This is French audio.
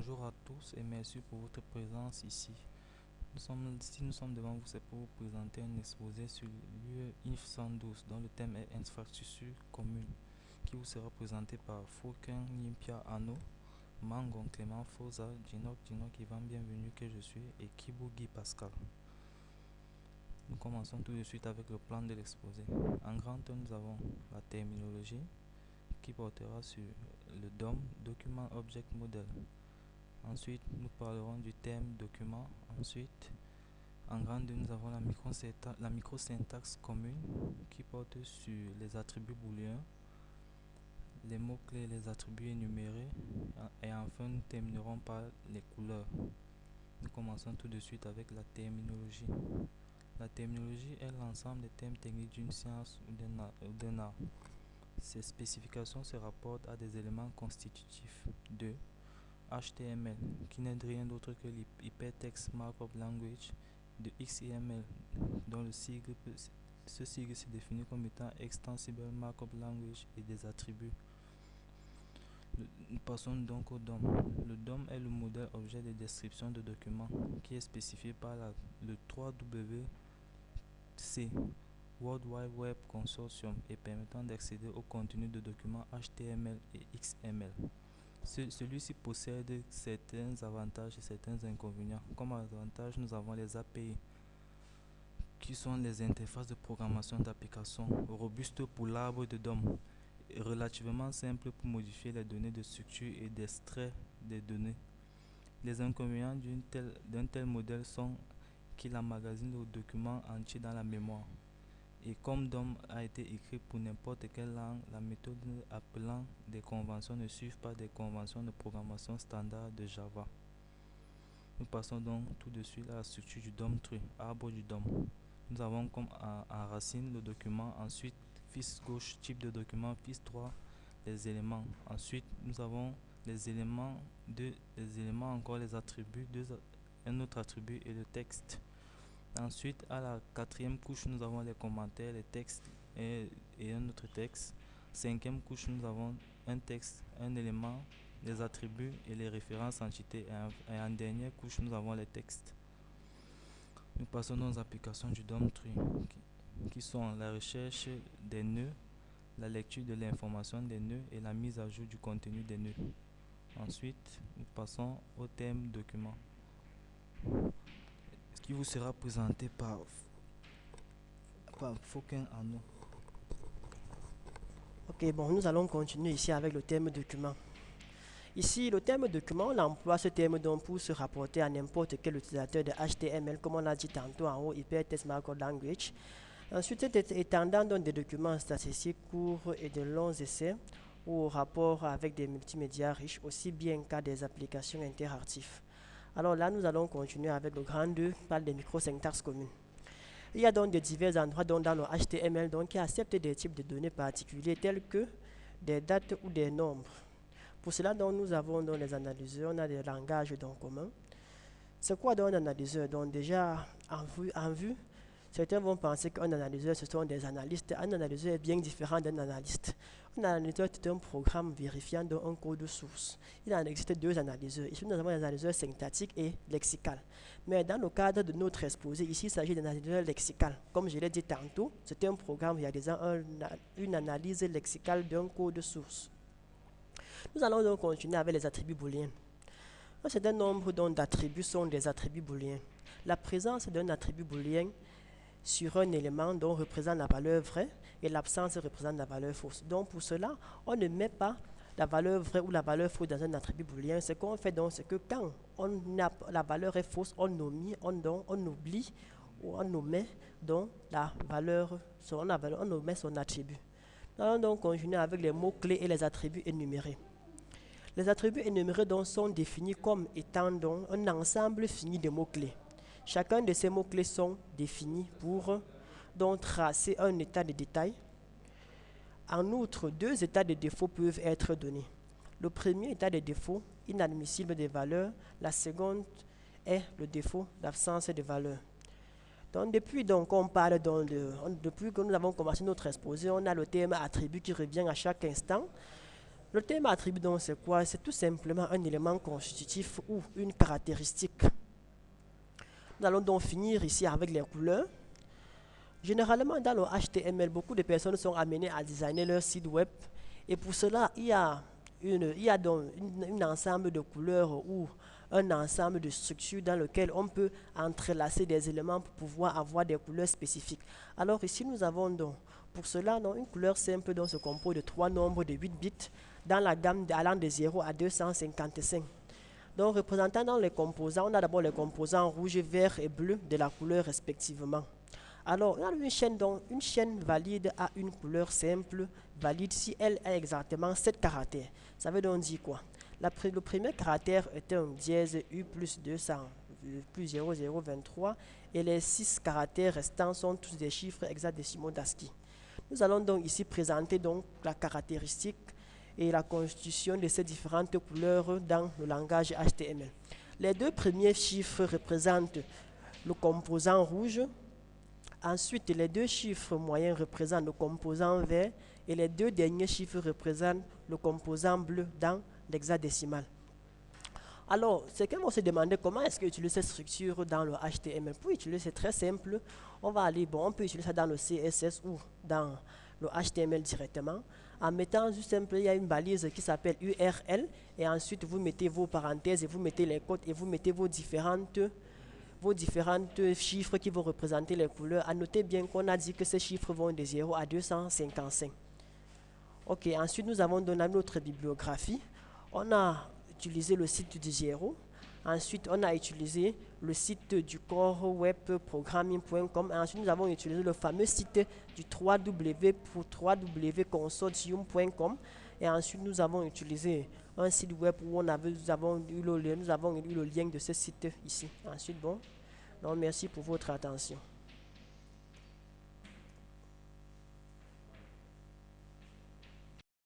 Bonjour à tous et merci pour votre présence ici. Si nous sommes devant vous, c'est pour vous présenter un exposé sur l'UE-INF 112 dont le thème est infrastructure commune, qui vous sera présenté par Fouquin Limpia Ano, Mangon Clément Fosa, Djinok Ivan Bienvenu que je suis et Kibou Guy Pascal. Nous commençons tout de suite avec le plan de l'exposé. En grand 1, nous avons la terminologie qui portera sur le DOM, Document Object Model. Ensuite, nous parlerons du thème document. Ensuite, en grand 2, nous avons la microsyntaxe commune qui porte sur les attributs booléens, les mots-clés et les attributs énumérés. Et enfin, nous terminerons par les couleurs. Nous commençons tout de suite avec la terminologie. La terminologie est l'ensemble des termes techniques d'une science ou d'un art. Ces spécifications se rapportent à des éléments constitutifs de HTML, qui n'est rien d'autre que l'Hypertext Markup Language, de XML, dont ce sigle se définit comme étant Extensible Markup Language, et des attributs. Nous passons donc au DOM. Le DOM est le modèle objet de description de documents qui est spécifié par le 3WC, World Wide Web Consortium, et permettant d'accéder au contenu de documents HTML et XML. Celui-ci possède certains avantages et certains inconvénients. Comme avantage, nous avons les API, qui sont les interfaces de programmation d'applications, robustes pour l'arbre de DOM, et relativement simples pour modifier les données de structure et d'extrait des données. Les inconvénients d'un tel modèle sont qu'il emmagasine le document entier dans la mémoire. Et comme DOM a été écrit pour n'importe quelle langue, la méthode appelant des conventions ne suit pas des conventions de programmation standard de Java. Nous passons donc tout de suite à la structure du DOM tree, arbre du DOM. Nous avons comme en racine le document, ensuite fils gauche, type de document, fils droit, les éléments. Ensuite, nous avons les éléments, encore les attributs, un autre attribut et le texte. Ensuite, à la quatrième couche, nous avons les commentaires, les textes et un autre texte. Cinquième couche, nous avons un texte, un élément, les attributs et les références entités. Et en dernière couche, nous avons les textes. Nous passons aux applications du DOM tree, qui sont la recherche des nœuds, la lecture de l'information des nœuds et la mise à jour du contenu des nœuds. Ensuite, nous passons au thème document, qui vous sera présenté par Fouquin Ano. Ok, bon, nous allons continuer ici avec le thème document. Ici, le thème document, on emploie ce thème donc pour se rapporter à n'importe quel utilisateur de HTML, comme on l'a dit tantôt en haut, Hypertext Markup Language. Ensuite, étendant donc des documents statistiques courts et de longs essais ou rapports avec des multimédias riches, aussi bien qu'à des applications interactives. Alors là, nous allons continuer avec le grand 2, qui parle des microsyntaxes communes. Il y a donc des divers endroits dans le HTML qui acceptent des types de données particuliers tels que des dates ou des nombres. Pour cela, nous avons dans les analyseurs, on a des langages communs. C'est quoi un analyseur? Donc déjà, en vue, certains vont penser qu'un analyseur, ce sont des analystes. Un analyseur est bien différent d'un analyste. Un analyseur est un programme vérifiant un code source. Il en existe deux analyseurs. Ici, nous avons un analyseur syntactique et lexical. Mais dans le cadre de notre exposé, ici, il s'agit d'un analyseur lexical. Comme je l'ai dit tantôt, c'est un programme réalisant une analyse lexicale d'un code source. Nous allons donc continuer avec les attributs booléens. Un certain nombre d'attributs sont des attributs booléens. La présence d'un attribut booléen sur un élément représente la valeur vraie et l'absence représente la valeur fausse. Donc pour cela, on ne met pas la valeur vraie ou la valeur fausse dans un attribut booléen. Ce qu'on fait c'est que quand la valeur est fausse, on oublie ou on omet la valeur, on omet son attribut. Nous allons donc continuer avec les mots-clés et les attributs énumérés. Les attributs énumérés sont définis comme étant un ensemble fini de mots-clés. Chacun de ces mots-clés sont définis pour tracer un état de détail. En outre, deux états de défaut peuvent être donnés. Le premier état de défaut, inadmissible de valeur. La seconde est le défaut d'absence de valeur. Donc, depuis que nous avons commencé notre exposé, on a le thème attribut qui revient à chaque instant. Le terme attribut, donc, c'est quoi? C'est tout simplement un élément constitutif ou une caractéristique. Nous allons donc finir ici avec les couleurs. Généralement, dans le HTML, beaucoup de personnes sont amenées à designer leur site web. Et pour cela, il y a donc un ensemble de couleurs ou un ensemble de structures dans lequel on peut entrelacer des éléments pour pouvoir avoir des couleurs spécifiques. Alors ici, nous avons donc, pour cela, donc, une couleur simple dont se compose de 3 nombres de 8 bits dans la gamme allant de 0 à 255. Donc, représentant dans les composants, on a d'abord les composants rouge, vert et bleu de la couleur respectivement. Alors, on a une chaîne valide a une couleur simple, valide si elle a exactement 7 caractères. Ça veut donc dire quoi? Le premier caractère est un dièse U plus 200 plus 0023 et les 6 caractères restants sont tous des chiffres hexadécimaux d'ASCII. Nous allons donc ici présenter donc la caractéristique et la constitution de ces différentes couleurs dans le langage HTML. Les 2 premiers chiffres représentent le composant rouge. Ensuite, les 2 chiffres moyens représentent le composant vert et les 2 derniers chiffres représentent le composant bleu dans l'hexadécimal. Alors, quelqu'un va se demander comment est-ce qu'on utilise cette structure dans le HTML. Pour utiliser, c'est très simple. On peut utiliser ça dans le CSS ou dans le HTML directement. En mettant juste simple, il y a une balise qui s'appelle URL et ensuite vous mettez vos parenthèses et vous mettez les codes et vous mettez vos différentes chiffres qui vont représenter les couleurs. À noter bien qu'on a dit que ces chiffres vont de 0 à 255. Ok, ensuite nous avons donné notre bibliographie. On a utilisé le site du 0. Ensuite, on a utilisé le site du core web programming.com. Ensuite, nous avons utilisé le fameux site du www.consortium.com. Et ensuite, nous avons utilisé un site web où nous avons eu le lien de ce site ici. Ensuite, bon, donc merci pour votre attention.